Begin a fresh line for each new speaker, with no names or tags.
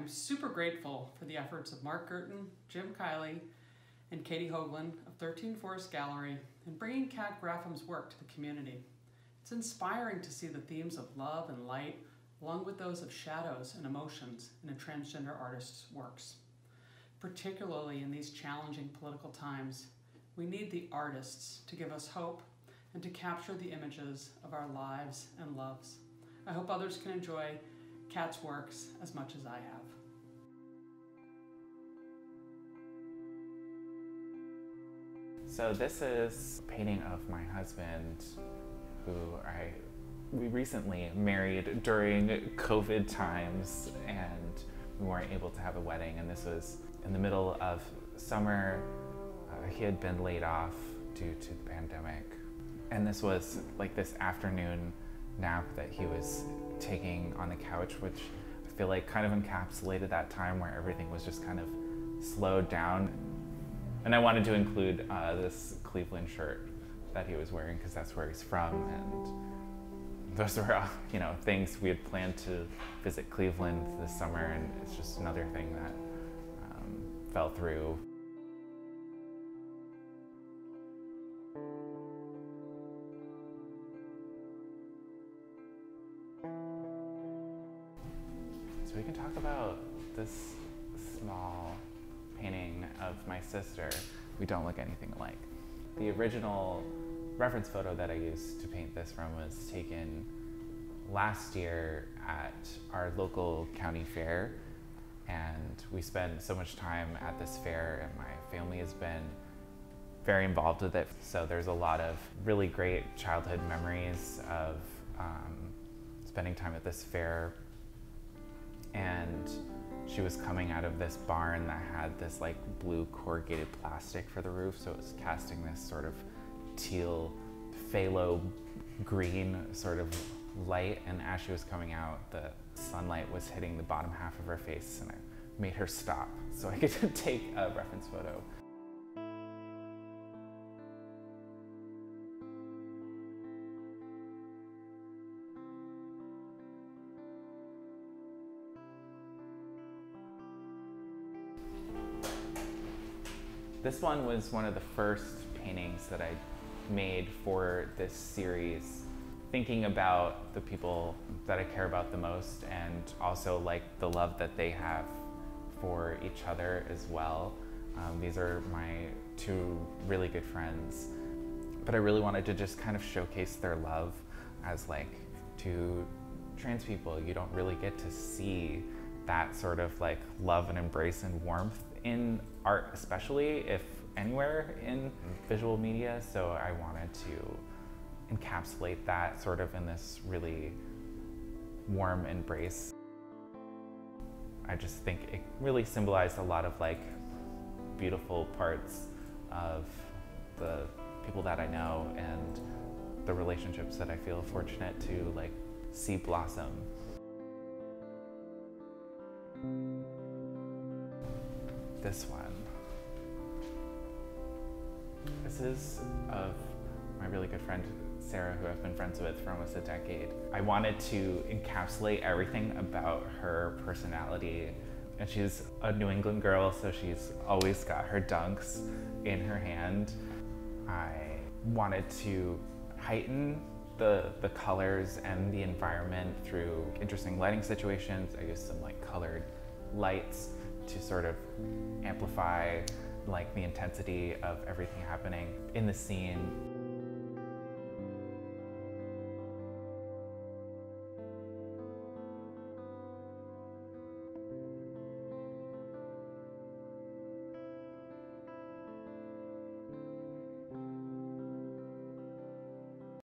I'm super grateful for the efforts of Mark Gerton, Jim Kiley, and Katie Hoagland of 13 Forest Gallery in bringing Cat Graffam's work to the community. It's inspiring to see the themes of love and light, along with those of shadows and emotions in a transgender artist's works. Particularly in these challenging political times, we need the artists to give us hope and to capture the images of our lives and loves. I hope others can enjoy Kat's works as much as I have.
So this is a painting of my husband, who we recently married during COVID times, and we weren't able to have a wedding, and this was in the middle of summer. He had been laid off due to the pandemic, and this was like this afternoon nap that he was taking on the couch, which I feel like kind of encapsulated that time where everything was just kind of slowed down. And I wanted to include this Cleveland shirt that he was wearing because that's where he's from, and those were things we had planned to visit Cleveland this summer, and it's just another thing that fell through. So we can talk about this small painting of my sister. We don't look anything alike. The original reference photo that I used to paint this from was taken last year at our local county fair, and we spend so much time at this fair, and my family has been very involved with it. So there's a lot of really great childhood memories of spending time at this fair. And she was coming out of this barn that had this like blue corrugated plastic for the roof, so it was casting this sort of teal phthalo green sort of light, and as she was coming out, the sunlight was hitting the bottom half of her face, and I made her stop so I could take a reference photo. This one was one of the first paintings that I made for this series, thinking about the people that I care about the most, and also like the love that they have for each other as well. These are my two really good friends, but I really wanted to just kind of showcase their love as like two trans people. You don't really get to see that sort of like love and embrace and warmth in art, especially if anywhere in visual media. So I wanted to encapsulate that sort of in this really warm embrace. I just think it really symbolized a lot of like beautiful parts of the people that I know and the relationships that I feel fortunate to like see blossom. This one. This is of my really good friend Sarah, who I've been friends with for almost a decade. I wanted to encapsulate everything about her personality, and she's a New England girl, so she's always got her dunks in her hand. I wanted to heighten the colors and the environment through interesting lighting situations. I used some like colored lights to sort of amplify like the intensity of everything happening in the scene.